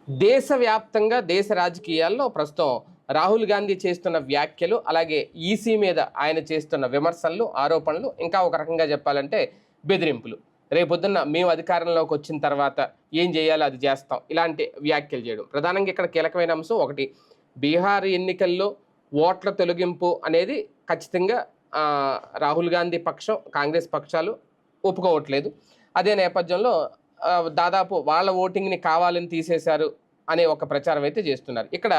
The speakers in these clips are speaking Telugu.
దేశవ్యాప్తంగా దేశ రాజకీయాల్లో ప్రస్తుతం రాహుల్ గాంధీ చేస్తున్న వ్యాఖ్యలు, అలాగే ఈసీ మీద ఆయన చేస్తున్న విమర్శలు, ఆరోపణలు, ఇంకా ఒక రకంగా చెప్పాలంటే బెదిరింపులు. రేపొద్దున్న మేము అధికారంలోకి వచ్చిన తర్వాత ఏం చేయాలో అది చేస్తాం, ఇలాంటి వ్యాఖ్యలు చేయడం. ప్రధానంగా ఇక్కడ కీలకమైన అంశం ఒకటి, బీహార్ ఎన్నికల్లో ఓట్ల తొలగింపు అనేది ఖచ్చితంగా రాహుల్ గాంధీ పక్షం, కాంగ్రెస్ పక్షాలు ఒప్పుకోవట్లేదు. అదే నేపథ్యంలో దాదాపు వాళ్ళ ఓటింగ్ని కావాలని తీసేశారు అనే ఒక ప్రచారం అయితే చేస్తున్నారు. ఇక్కడ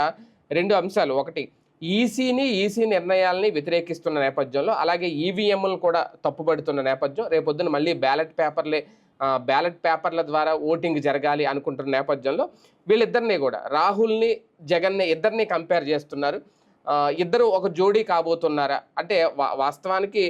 రెండు అంశాలు, ఒకటి ఈసీ నిర్ణయాలని వ్యతిరేకిస్తున్న నేపథ్యంలో, అలాగే ఈవీఎంలు కూడా తప్పుపడుతున్న నేపథ్యం, రేపొద్దున మళ్ళీ బ్యాలెట్ పేపర్ల ద్వారా ఓటింగ్ జరగాలి అనుకుంటున్న నేపథ్యంలో వీళ్ళిద్దరినీ కూడా, రాహుల్ని జగన్ని ఇద్దరిని కంపేర్ చేస్తున్నారు. ఇద్దరు ఒక జోడీ కాబోతున్నారా అంటే వాస్తవానికి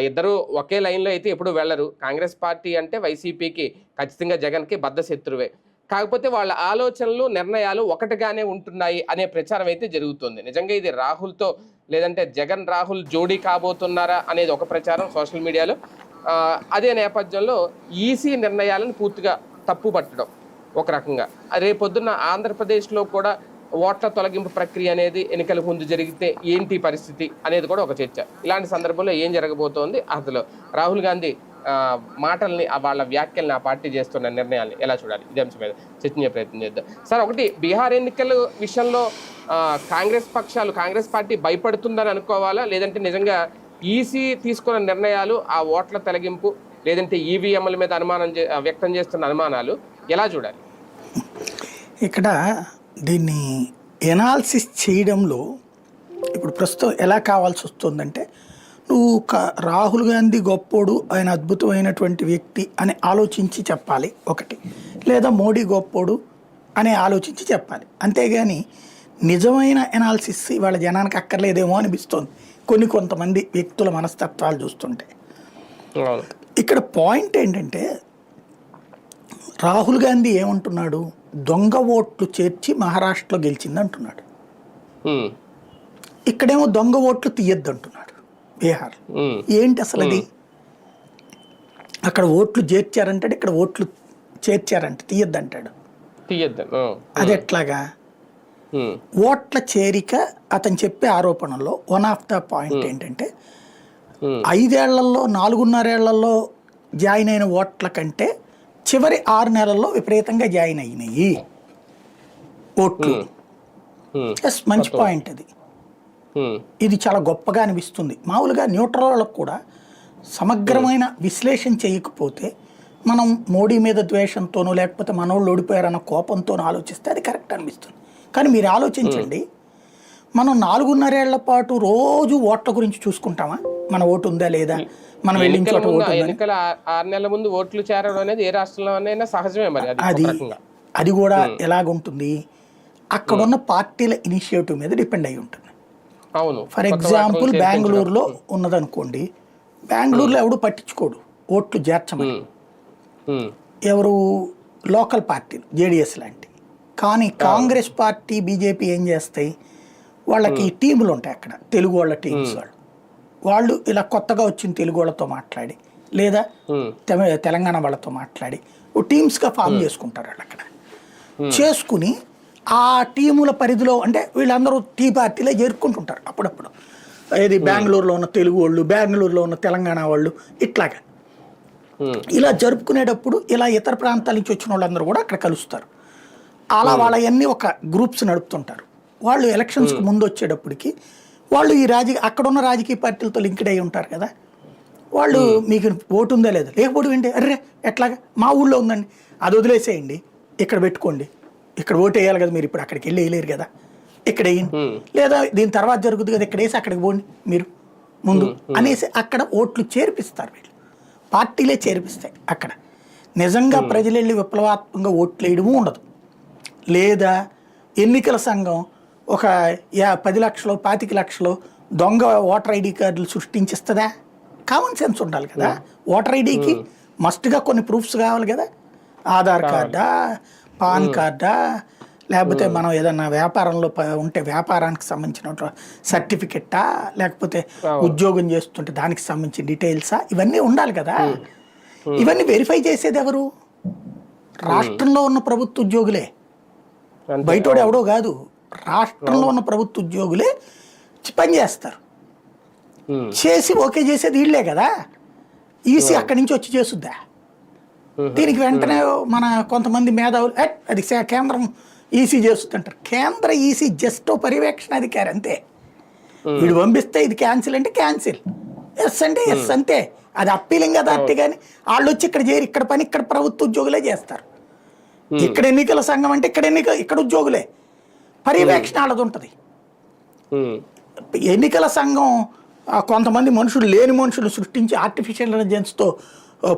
ఇద్దరు ఒకే లైన్లో అయితే ఎప్పుడు వెళ్ళరు. కాంగ్రెస్ పార్టీ అంటే వైసీపీకి ఖచ్చితంగా జగన్కి బద్ధ శత్రువే. కాకపోతే వాళ్ళ ఆలోచనలు, నిర్ణయాలు ఒకటిగానే ఉంటున్నాయి అనే ప్రచారం అయితే జరుగుతుంది. నిజంగా ఇది రాహుల్తో, లేదంటే జగన్ రాహుల్ జోడీ కాబోతున్నారా అనేది ఒక ప్రచారం సోషల్ మీడియాలో. అదే నేపథ్యంలో ఈసీ నిర్ణయాలను పూర్తిగా తప్పు పట్టడం ఒక రకంగా. రేపొద్దున్న ఆంధ్రప్రదేశ్లో కూడా ఓట్ల తొలగింపు ప్రక్రియ అనేది ఎన్నికల ముందు జరిగితే ఏంటి పరిస్థితి అనేది కూడా ఒక చర్చ. ఇలాంటి సందర్భంలో ఏం జరగబోతోంది, అసలు రాహుల్ గాంధీ మాటల్ని, వాళ్ళ వ్యాఖ్యల్ని, ఆ పార్టీ చేస్తున్న నిర్ణయాల్ని ఎలా చూడాలి, ఇదే అంశం మీద చర్చించే ప్రయత్నం చేద్దాం. సార్, ఒకటి, బీహార్ ఎన్నికల విషయంలో కాంగ్రెస్ పార్టీ భయపడుతుందని అనుకోవాలా, లేదంటే నిజంగా ఈసీ తీసుకున్న నిర్ణయాలు, ఆ ఓట్ల తొలగింపు, లేదంటే ఈవీఎంల మీద వ్యక్తం చేస్తున్న అనుమానాలు ఎలా చూడాలి? ఇక్కడ దీన్ని ఎనాలిసిస్ చేయడంలో ఇప్పుడు ప్రస్తుతం ఎలా కావాల్సి వస్తుందంటే, నువ్వు రాహుల్ గాంధీ గొప్పోడు, ఆయన అద్భుతమైనటువంటి వ్యక్తి అని ఆలోచించి చెప్పాలి ఒకటి, లేదా మోడీ గొప్పోడు అని ఆలోచించి చెప్పాలి. అంతేగాని నిజమైన ఎనాలిసిస్ వాళ్ళ జనానికి అక్కర్లేదేమో అనిపిస్తుంది కొంతమంది వ్యక్తుల మనస్తత్వాలు చూస్తుంటే. ఇక్కడ పాయింట్ ఏంటంటే, రాహుల్ గాంధీ ఏమంటున్నాడు, దొంగ ఓట్లు చేర్చి మహారాష్ట్రలో గెలిచింది అంటున్నాడు. ఇక్కడేమో దొంగ ఓట్లు తీయద్దు అంటున్నాడు బీహార్. ఏంటి అసలు అది? అక్కడ ఓట్లు చేర్చారంటాడు, ఇక్కడ ఓట్లు చేర్చారంటే తీయద్దు అంటాడు. అది ఎట్లాగా? ఓట్ల చేరిక అతను చెప్పే ఆరోపణలో వన్ ఆఫ్ ద పాయింట్ ఏంటంటే, 5 ఏళ్లలో 4.5 ఏళ్లలో జాయిన్ అయిన ఓట్ల కంటే చివరి 6 నెలల్లో విపరీతంగా జాయిన్ అయినాయి ఓట్లు. ఎస్, మంచి పాయింట్ అది. ఇది చాలా గొప్పగా అనిపిస్తుంది. మామూలుగా న్యూట్రల్ వాళ్ళకు కూడా సమగ్రమైన విశ్లేషణ చేయకపోతే, మనం మోడీ మీద ద్వేషంతోనో లేకపోతే మనోళ్ళు ఓడిపోయారన్న కోపంతోనో ఆలోచిస్తే అది కరెక్ట్ అనిపిస్తుంది. కానీ మీరు ఆలోచించండి, మనం 4.5 ఏళ్ల పాటు రోజు ఓట్ల గురించి చూసుకుంటామా? మన ఓటు ఉందా లేదా, మనం వెళ్ళిన చోట ఓటు ఎన్నికల 6 నెలల ముందు ఓట్లు చేరడం అనేది ఏ రాష్ట్రంలోనైనా సహజమే. మరి అది కూడా ఎలాగుంటుంది, అక్కడున్న పార్టీల ఇనిషియేటివ్ మీద డిపెండ్ అయి ఉంటుంది. ఫర్ ఎగ్జాంపుల్ బెంగళూరులో ఉన్నదనుకోండి, బెంగళూరులో ఎవడు పట్టించుకోడు ఓట్లు చేర్చమని, ఎవరు లోకల్ పార్టీలు జేడిఎస్ లాంటి. కానీ కాంగ్రెస్ పార్టీ, బీజేపీ ఏం చేస్తాయి, వాళ్ళకి టీములు ఉంటాయి అక్కడ, తెలుగు వాళ్ళ టీమ్స్ వాళ్ళు ఇలా కొత్తగా వచ్చిన తెలుగు వాళ్ళతో మాట్లాడి, లేదా తెలంగాణ వాళ్ళతో మాట్లాడి ఓ టీమ్స్గా ఫామ్ చేసుకుంటారు వాళ్ళు అక్కడ. చేసుకుని ఆ టీముల పరిధిలో, అంటే వీళ్ళందరూ టీ పార్టీలో చేరుకుంటుంటారు అప్పుడప్పుడు. ఇది బెంగళూరులో ఉన్న తెలుగు వాళ్ళు, బెంగళూరులో ఉన్న తెలంగాణ వాళ్ళు, ఇట్లాగా ఇలా జరుపుకునేటప్పుడు ఇలా ఇతర ప్రాంతాల నుంచి వచ్చిన వాళ్ళందరూ కూడా అక్కడ కలుస్తారు. అలా వాళ్ళవన్నీ ఒక గ్రూప్స్ నడుపుతుంటారు. వాళ్ళు ఎలక్షన్స్కి ముందు వచ్చేటప్పటికి వాళ్ళు అక్కడున్న రాజకీయ పార్టీలతో లింక్డ్ అయి ఉంటారు కదా, వాళ్ళు మీకు ఓటు ఉందా లేదా, లేకపోతే ఏంటి, అర్రే ఎట్లాగా మా ఊళ్ళో ఉందండి, అది వదిలేసేయండి, ఇక్కడ పెట్టుకోండి, ఇక్కడ ఓటు వేయాలి కదా మీరు, ఇప్పుడు అక్కడికి వెళ్ళి వేయలేరు కదా, ఇక్కడ వేయండి, లేదా దీని తర్వాత జరుగుతుంది కదా, ఇక్కడ వేసి అక్కడికి పోండి మీరు ముందు అనేసి అక్కడ ఓట్లు చేర్పిస్తారు. వీళ్ళు పార్టీలే చేర్పిస్తాయి అక్కడ. నిజంగా ప్రజలు వెళ్ళి విప్లవాత్మకంగా ఓట్లు వేయడము ఉండదు. లేదా ఎన్నికల సంఘం ఒక 10 లక్షలు 25 లక్షలు దొంగ ఓటర్ ఐడి కార్డులు సృష్టించిస్తుందా? కామన్ సెన్స్ ఉండాలి కదా. ఓటర్ ఐడికి మస్ట్గా కొన్ని ప్రూఫ్స్ కావాలి కదా, ఆధార్ కార్డా, పాన్ కార్డా, లేకపోతే మనం ఏదన్నా వ్యాపారంలో ఉంటే వ్యాపారానికి సంబంధించిన సర్టిఫికెట్టా, లేకపోతే ఉద్యోగం చేస్తుంటే దానికి సంబంధించిన డీటెయిల్సా, ఇవన్నీ ఉండాలి కదా. ఇవన్నీ వెరిఫై చేసేది ఎవరు? రాష్ట్రంలో ఉన్న ప్రభుత్వ ఉద్యోగులే. బయటోడు ఎవడో కాదు, రాష్ట్రంలో ఉన్న ప్రభుత్వ ఉద్యోగులే పనిచేస్తారు. చేసి ఓకే చేసేది వీళ్ళే కదా. ఈసీ అక్కడి నుంచి వచ్చి చేసుద్దా? దీనికి వెంటనే మన కొంతమంది మేధావులు అది కేంద్రం ఈసీ చేస్తుంటారు. కేంద్ర ఈసీ జస్ట్ పర్యవేక్షణ అధికారి అంతే. వీడు పంపిస్తే ఇది క్యాన్సిల్ అంటే క్యాన్సిల్, ఎస్ అంటే ఎస్ అంతే. అది అప్పీలింగ్ అథారిటీ. కానీ వాళ్ళు వచ్చి ఇక్కడ చేరి ఇక్కడ పని ఇక్కడ ప్రభుత్వ ఉద్యోగులే చేస్తారు. ఇక్కడ ఎన్నికల సంఘం అంటే ఇక్కడ ఉద్యోగులే, పర్యవేక్షణ వాళ్ళది ఉంటుంది. ఎన్నికల సంఘం కొంతమంది మనుషులు లేని మనుషులు సృష్టించి ఆర్టిఫిషియల్ ఇంటెలిజెన్స్తో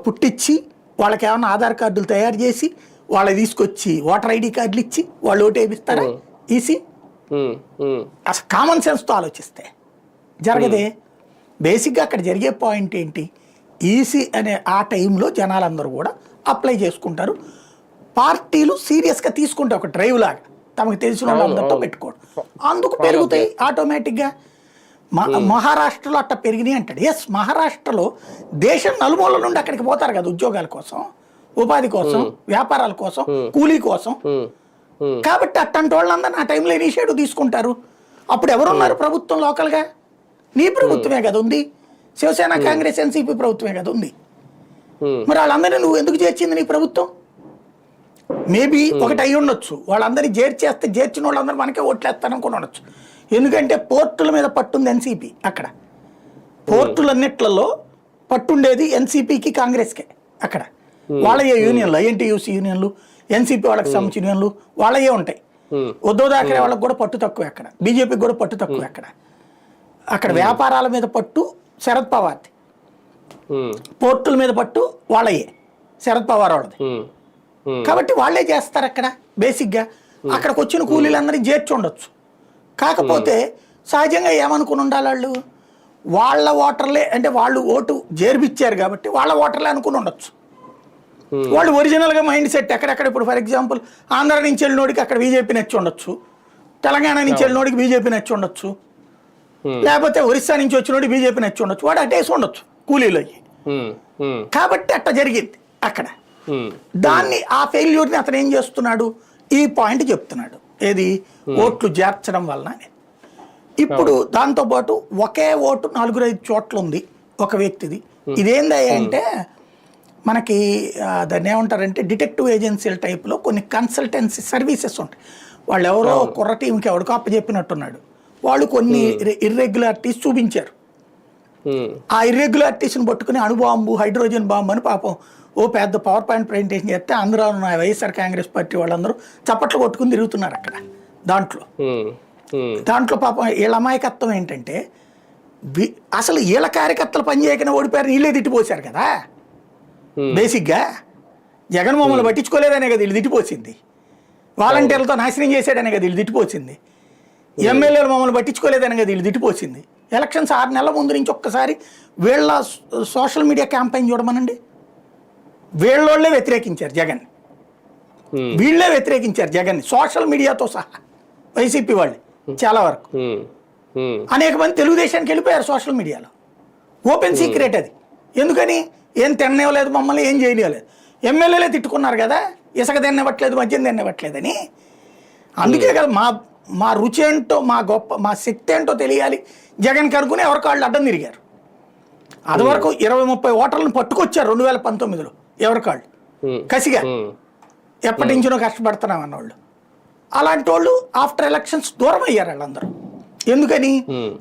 పుట్టించి వాళ్ళకి ఏమైనా ఆధార్ కార్డులు తయారు చేసి వాళ్ళకి తీసుకొచ్చి ఓటర్ ఐడి కార్డులు ఇచ్చి వాళ్ళు ఓటు వేపిస్తారా ఈసీ? అసలు కామన్ సెన్స్తో ఆలోచిస్తే జరగదే. బేసిక్గా అక్కడ జరిగే పాయింట్ ఏంటి, ఈసీ అనే ఆ టైంలో జనాలందరూ కూడా అప్లై చేసుకుంటారు. పార్టీలు సీరియస్గా తీసుకుంటాయి, ఒక డ్రైవ్ లాగా తమకు తెలిసిన వాళ్ళందరితో పెట్టుకోవడం. అందుకు పెరుగుతాయి ఆటోమేటిక్గా. మహారాష్ట్రలో అట్ట పెరిగినాయి అంటాడు. ఎస్, మహారాష్ట్రలో దేశం నలుమూల నుండి అక్కడికి పోతారు కదా ఉద్యోగాల కోసం, ఉపాధి కోసం, వ్యాపారాల కోసం, కూలీ కోసం. కాబట్టి అట్టంటి వాళ్ళందరూ ఆ టైంలో ఇనిషియేటివ్ తీసుకుంటారు. అప్పుడు ఎవరున్నారు ప్రభుత్వం లోకల్గా? నీ ప్రభుత్వమే కదా ఉంది, శివసేన కాంగ్రెస్ ఎన్సీపీ ప్రభుత్వమే కదా ఉంది. మరి వాళ్ళందరినీ నువ్వు ఎందుకు చేర్చింది నీ ప్రభుత్వం? మేబీ ఒకటి అయి ఉండొచ్చు, వాళ్ళందరినీ చేర్చిన వాళ్ళందరూ మనకే ఓట్లేస్తారనుకుని ఉండొచ్చు. ఎందుకంటే పోర్టుల మీద పట్టుంది ఎన్సీపీ. అక్కడ పోర్టులన్నిట్లలో పట్టుండేది ఎన్సీపీకి కాంగ్రెస్కే. అక్కడ వాళ్ళే యూనియన్లు, ఐఎన్టీయూసీ యూనియన్లు, ఎన్సీపీ వాళ్ళకి సంబంధించిన యూనియన్లు వాళ్ళయే ఉంటాయి. ఉద్ధవ్ థాకరే వాళ్ళకి కూడా పట్టు తక్కువ. అక్కడ బీజేపీకి కూడా పట్టు తక్కువ. అక్కడ వ్యాపారాల మీద పట్టు శరద్ పవార్ది, పోర్టుల మీద పట్టు వాళ్ళయే, శరద్ పవార్ వాళ్ళది. కాబట్టి వాళ్ళే చేస్తారు అక్కడ బేసిక్గా. అక్కడికి వచ్చిన కూలీలందరినీ చేర్చి ఉండొచ్చు. కాకపోతే సహజంగా ఏమనుకుని ఉండాలి, వాళ్ళ ఓటర్లే అంటే వాళ్ళు ఓటు చేర్పిచ్చారు కాబట్టి వాళ్ళ ఓటర్లే అనుకుని ఉండొచ్చు. వాళ్ళు ఒరిజినల్గా మైండ్ సెట్ ఎక్కడెక్కడ, ఇప్పుడు ఫర్ ఎగ్జాంపుల్ ఆంధ్ర నుంచి వెళ్ళినోడికి అక్కడ బీజేపీ నచ్చి ఉండొచ్చు, తెలంగాణ నుంచి వెళ్ళినోడికి బీజేపీ నచ్చి ఉండొచ్చు, లేకపోతే ఒరిస్సా నుంచి వచ్చినోడికి బీజేపీ నచ్చి ఉండొచ్చు, వాడు అటేసి ఉండొచ్చు కూలీలో. కాబట్టి అట్ట జరిగింది అక్కడ. దాన్ని ఆ ఫెయిల్యూర్ని అతను ఏం చేస్తున్నాడు, ఈ పాయింట్ చెప్తున్నాడు, ఏది ఓట్లు చేర్చడం వలన. ఇప్పుడు దాంతోపాటు ఒకే ఓటు 4-5 చోట్ల ఉంది ఒక వ్యక్తిది. ఇదేందయ్యా అంటే మనకి దాన్ని ఏమంటారంటే డిటెక్టివ్ ఏజెన్సీల టైప్లో కొన్ని కన్సల్టెన్సీ సర్వీసెస్ ఉంటాయి. వాళ్ళు ఎవరో కుర్ర టీంకి ఎవరికో అప్పచెప్పినట్టున్నాడు. వాళ్ళు కొన్ని ఇర్రెగ్యులారిటీస్ చూపించారు. ఆ ఇర్రెగ్యులారిటీస్ని పట్టుకుని అణుబాంబు, హైడ్రోజన్ బాంబు అని పాపం ఓ పెద్ద పవర్ పాయింట్ ప్రజెంటేషన్ చేస్తే అందరూ ఉన్న వైఎస్ఆర్ కాంగ్రెస్ పార్టీ వాళ్ళందరూ చప్పట్లు కొట్టుకుని తిరుగుతున్నారు అక్కడ. దాంట్లో పాపం వీళ్ళ అమాయకత్వం ఏంటంటే అసలు వీళ్ళ కార్యకర్తలు పనిచేయకనే ఓడిపోయారు, వీళ్ళే తిట్టిపోసారు కదా. బేసిక్గా జగన్ మమ్మల్ని పట్టించుకోలేదనే కదా వీళ్ళు తిట్టిపోసింది, వాలంటీర్లతో నాశనం చేశాడనే కదా వీళ్ళు తిట్టిపోసింది, ఎమ్మెల్యేలు మమ్మల్ని పట్టించుకోలేదనే కదా వీళ్ళు తిట్టిపోసింది. ఎలక్షన్స్ 6 నెలల ముందు నుంచి ఒక్కసారి వీళ్ళ సోషల్ మీడియా క్యాంపెయిన్ చూడమనండి. వీళ్ళోళ్ళే వ్యతిరేకించారు జగన్, వీళ్ళే వ్యతిరేకించారు జగన్ని సోషల్ మీడియాతో సహా. వైసీపీ వాళ్ళు చాలా వరకు అనేక మంది తెలుగుదేశానికి వెళ్ళిపోయారు సోషల్ మీడియాలో. ఓపెన్ సీక్రెట్ అది. ఎందుకని? ఏం తిననివ్వలేదు మమ్మల్ని, ఏం చేయలేదు. ఎమ్మెల్యేలే తిట్టుకున్నారు కదా, ఇసుక తిననివ్వట్లేదు, మద్యం తిననివ్వట్లేదని. అందుకే కదా మా రుచి ఏంటో, మా శక్తి ఏంటో తెలియాలి జగన్ కనుక్కుని ఎవరికి వాళ్ళు అడ్డం తిరిగారు. అది వరకు 20-30 ఓటర్లను పట్టుకొచ్చారు 2019లో ఎవరికాళ్ళు కసిగా, ఎప్పటి నుంచినో కష్టపడుతున్నాం అన్నవాళ్ళు. అలాంటి వాళ్ళు ఆఫ్టర్ ఎలక్షన్స్ దూరం అయ్యారు వాళ్ళందరూ. ఎందుకని?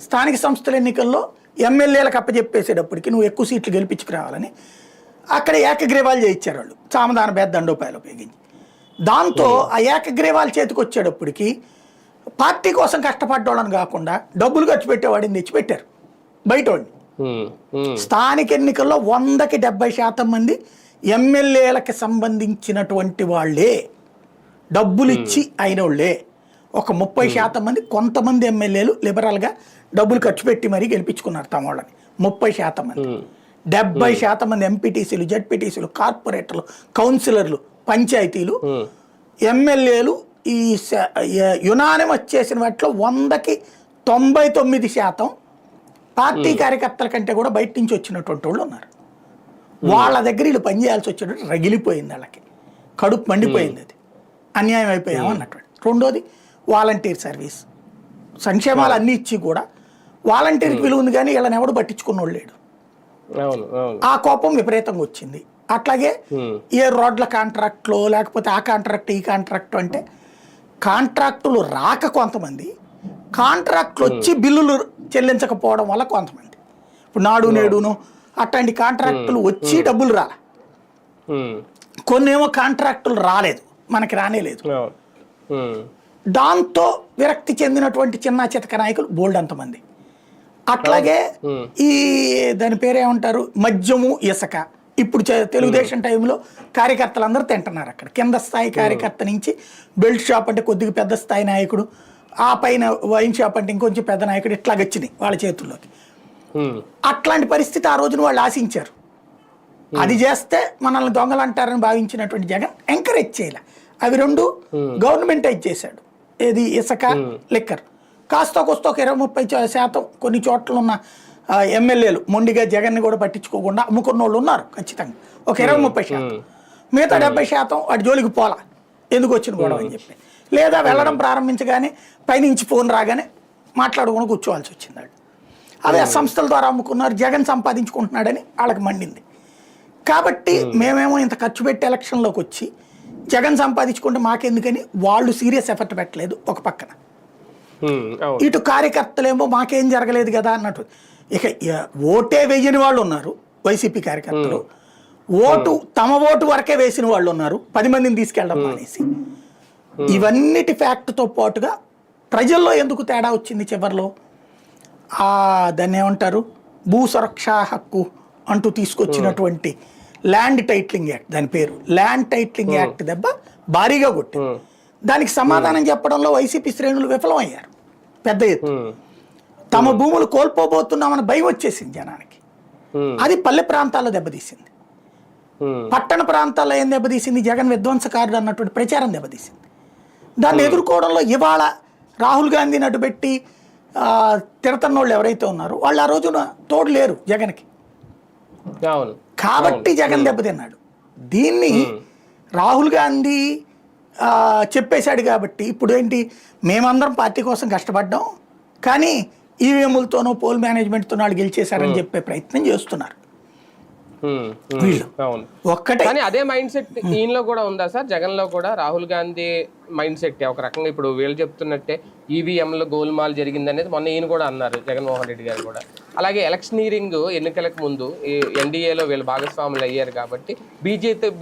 స్థానిక సంస్థల ఎన్నికల్లో ఎమ్మెల్యేలకు అప్పచెప్పేసేటప్పటికి నువ్వు ఎక్కువ సీట్లు గెలిపించుకురావాలని అక్కడ ఏకగ్రీవాలు చేయించారు వాళ్ళు, సామధాన భేద దండోపాయాలు ఉపయోగించి. దాంతో ఆ ఏకగ్రీవాలు చేతికి వచ్చేటప్పటికి పార్టీ కోసం కష్టపడ్డోళ్ళని కాకుండా డబ్బులు ఖర్చు పెట్టేవాడిని తెచ్చిపెట్టారు బయట వాడిని. స్థానిక ఎన్నికల్లో 100కి 70% మంది ఎమ్మెల్యేలకు సంబంధించినటువంటి వాళ్ళే, డబ్బులు ఇచ్చి అయిన వాళ్ళే. ఒక 30% మంది, కొంతమంది ఎమ్మెల్యేలు లిబరల్గా డబ్బులు ఖర్చు పెట్టి మరీ గెలిపించుకున్నారు తమ వాళ్ళని. 30% మంది, 70% మంది ఎంపీటీసీలు, జెడ్పీటీసీలు, కార్పొరేటర్లు, కౌన్సిలర్లు, పంచాయతీలు, ఎమ్మెల్యేలు ఈ యునానిమస్ చేసిన వాటిలో 100కి 99% పార్టీ కార్యకర్తల కంటే కూడా బయట నుంచి వచ్చినటువంటి వాళ్ళు ఉన్నారు. వాళ్ళ దగ్గర వీళ్ళు పనిచేయాల్సి వచ్చేటప్పుడు రగిలిపోయింది, వాళ్ళకి కడుపు మండిపోయింది, అది అన్యాయం అయిపోయాము అన్నటువంటి. రెండోది వాలంటీర్ సర్వీస్. సంక్షేమాలు అన్నీ ఇచ్చి కూడా వాలంటీర్కి విలువ ఉంది, కానీ వీళ్ళని ఎవడు పట్టించుకున్నోళ్ళు లేడు. ఆ కోపం విపరీతంగా వచ్చింది. అట్లాగే ఏ రోడ్ల కాంట్రాక్ట్లో లేకపోతే ఆ కాంట్రాక్ట్ ఈ కాంట్రాక్ట్ అంటే కాంట్రాక్టులు రాక కొంతమంది, కాంట్రాక్టులు వచ్చి బిల్లులు చెల్లించకపోవడం వల్ల కొంతమంది. ఇప్పుడు నాడు నేడును అట్లాంటి కాంట్రాక్టులు వచ్చి డబ్బులు రాలే, కొన్ని ఏమో కాంట్రాక్టులు రాలేదు, మనకి రానేలేదు. దాంతో విరక్తి చెందినటువంటి చిన్న చితక నాయకులు బోల్డ్ అంతమంది. అట్లాగే ఈ దాని పేరేమంటారు, మద్యము ఇసుక. ఇప్పుడు తెలుగుదేశం టైంలో కార్యకర్తలందరూ తింటున్నారు అక్కడ. కింద స్థాయి కార్యకర్త నుంచి బెల్ట్ షాప్ అంటే కొద్దిగా పెద్ద స్థాయి నాయకుడు, ఆ పైన వైన్ షాప్ అంటే ఇంకొంచెం పెద్ద నాయకుడు, ఇట్లా వచ్చినాయి వాళ్ళ చేతుల్లోకి. అట్లాంటి పరిస్థితి ఆ రోజున వాళ్ళు ఆశించారు. అది చేస్తే మనల్ని దొంగలు అంటారని భావించినటువంటి జగన్ ఎంకరేజ్ చేయలే. అవి రెండు గవర్నమెంటైజ్ చేశాడు. ఏది, ఇసుక, లిక్కర్. కాస్త కొస్త ఒక 20-30% కొన్ని చోట్ల ఉన్న ఎమ్మెల్యేలు మొండిగా జగన్ని కూడా పట్టించుకోకుండా అమ్ముకున్న వాళ్ళు ఉన్నారు ఖచ్చితంగా, ఒక 20-30%. మిగతా 70% వాటి జోలికి పోలా, ఎందుకు వచ్చిన గొడవ అని చెప్పి. లేదా వెళ్ళడం ప్రారంభించగానే పైనుంచి ఫోన్ రాగానే మాట్లాడుకుని కూర్చోవాల్సి వచ్చింది. అదే సంస్థల ద్వారా అమ్ముకున్నారు, జగన్ సంపాదించుకుంటున్నాడని వాళ్ళకి మండింది. కాబట్టి మేమేమో ఇంత ఖర్చు పెట్టి ఎలక్షన్లోకి వచ్చి జగన్ సంపాదించుకుంటే మాకెందుకని వాళ్ళు సీరియస్ ఎఫర్ట్ పెట్టలేదు ఒక పక్కన. ఇటు కార్యకర్తలేమో మాకేం జరగలేదు కదా అన్నట్టు. ఇక ఓటే వేయని వాళ్ళు ఉన్నారు వైసీపీ కార్యకర్తలు, తమ ఓటు వరకే వేసిన వాళ్ళు ఉన్నారు, 10 మందిని తీసుకెళ్ళడం అనేసి. ఇవన్నిటి ఫ్యాక్ట్తో పాటుగా ప్రజల్లో ఎందుకు తేడా వచ్చింది చివరిలో, దాన్ని ఏమంటారు, భూ సురక్షా హక్కు అంటూ తీసుకొచ్చినటువంటి ల్యాండ్ టైటిలింగ్ యాక్ట్, దాని పేరు ల్యాండ్ టైటిలింగ్ యాక్ట్ దెబ్బ భారీగా కొట్టింది. దానికి సమాధానం చెప్పడంలో వైసీపీ శ్రేణులు విఫలమయ్యారు పెద్ద ఎత్తు. తమ భూములు కోల్పోబోతున్నామని భయం వచ్చేసింది జనానికి. అది పల్లె ప్రాంతాల్లో దెబ్బతీసింది. పట్టణ ప్రాంతాల్లో ఏం దెబ్బతీసింది, జగన్ విధ్వంసకారుడు అన్నటువంటి ప్రచారం దెబ్బతీసింది. దాన్ని ఎదుర్కోవడంలో ఇవాళ రాహుల్ గాంధీని అడ్డుపెట్టి తిడతన్న వాళ్ళు ఎవరైతే ఉన్నారో వాళ్ళు ఆ రోజున తోడు లేరు జగన్కి. కాబట్టి జగన్ దెబ్బతిన్నాడు. దీన్ని రాహుల్ గాంధీ చెప్పేశాడు కాబట్టి ఇప్పుడు ఏంటి, మేమందరం పార్టీ కోసం కష్టపడ్డాం కానీ ఈవీఎంలతోనో పోల్ మేనేజ్మెంట్తోనో వాళ్ళు గెలిచేశారని చెప్పే ప్రయత్నం చేస్తున్నారు వీళ్ళు. ఒక్కటే కానీ అదే మైండ్ సెట్ ఈయనలో కూడా ఉందా సార్, జగన్ లో కూడా రాహుల్ గాంధీ మైండ్ సెట్ ఒక రకంగా ఇప్పుడు వీళ్ళు చెప్తున్నట్టే ఈవీఎంలో గోల్మాల్ జరిగింది అనేది మొన్న ఈయన కూడా అన్నారు, జగన్మోహన్ రెడ్డి గారు కూడా. అలాగే ఎలక్షనీరింగ్ ఎన్నికలకు ముందు ఎన్డీఏలో వీళ్ళు భాగస్వాములు అయ్యారు కాబట్టి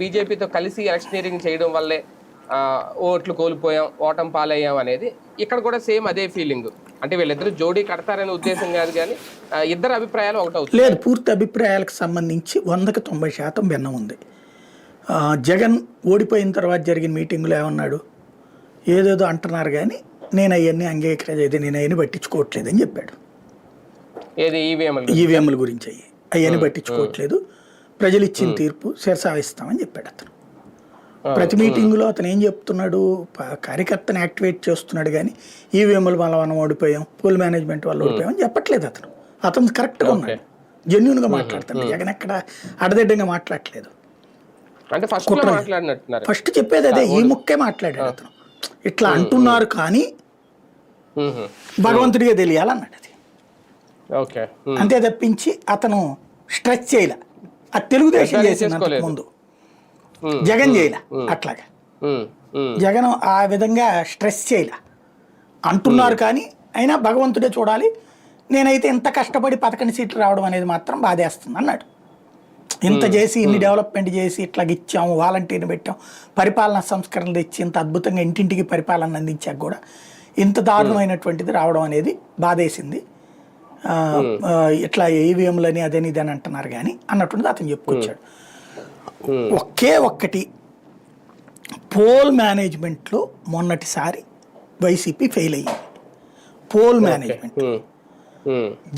బీజేపీతో కలిసి ఎలక్షనీరింగ్ చేయడం వల్లే ఓట్లు కోల్పోయాం, ఓటం పాలయ్యాం అనేది ఇక్కడ కూడా సేమ్ అదే ఫీలింగ్. అంటే వీళ్ళిద్దరు జోడీ కడతారనే ఉద్దేశం కాదు, కానీ ఇద్దరు అభిప్రాయాలు ఒకటవుతుంది. లేదు, పూర్తి అభిప్రాయాలకు సంబంధించి 100% భిన్నం ఉంది. జగన్ ఓడిపోయిన తర్వాత జరిగిన మీటింగ్లో ఏమన్నాడు, ఏదేదో అంటున్నారు కానీ నేను అవన్నీ అంగీకరించేది, నేను అవన్నీ పట్టించుకోవట్లేదు అని చెప్పాడు. ఏది ఈవీఎంల గురించి అవన్నీ పట్టించుకోవట్లేదు, ప్రజలు ఇచ్చిన తీర్పు శిరసావిస్తామని చెప్పాడు అతను. ప్రతి మీటింగ్లో అతను ఏం చెప్తున్నాడు, కార్యకర్తను యాక్టివేట్ చేస్తున్నాడు కానీ ఈవీఎంల వల్ల మనం ఓడిపోయాం, పోల్ మేనేజ్మెంట్ వల్ల ఓడిపోయాం అని చెప్పట్లేదు. అతను కరెక్ట్గా ఉన్నాడు, జెన్యున్గా మాట్లాడుతాడు. జగన్ ఎక్కడ అడదిడ్డంగా మాట్లాడట్లేదు. ఫస్ట్ చెప్పేది అదే, ఈ ముక్కే మాట్లాడాడు అతను. ఇట్లా అంటున్నారు కానీ భగవంతుడిగా తెలియాలన్నాడు. అది అంతే తప్పించి అతను స్ట్రెచ్ చేయలే. అది తెలుగుదేశం చేసింది ముందు, జగన్ చేయలే. అట్లాగా జగన్ ఆ విధంగా స్ట్రెస్ చేయలే. అంటున్నారు కానీ అయినా భగవంతుడే చూడాలి, నేనైతే ఇంత కష్టపడి 11 సీట్లు రావడం అనేది మాత్రం బాధేస్తుంది అన్నాడు. ఇంత చేసి ఇన్ని డెవలప్మెంట్ చేసి ఇట్లా ఇచ్చాము, వాలంటీర్ని పెట్టాం, పరిపాలనా సంస్కరణలు తెచ్చి ఇంత అద్భుతంగా ఇంటింటికి పరిపాలన అందించాక కూడా ఇంత దారుణమైనటువంటిది రావడం అనేది బాధేసింది. ఇట్లా ఈవీఎంలని అదని ఇదని అంటున్నారు కానీ అన్నట్టుండి అతను చెప్పుకొచ్చాడు. ఒకే ఒక్కటి, పోల్ మేనేజ్మెంట్లో మొన్నటిసారి వైసీపీ ఫెయిల్ అయ్యింది. పోల్ మేనేజ్మెంట్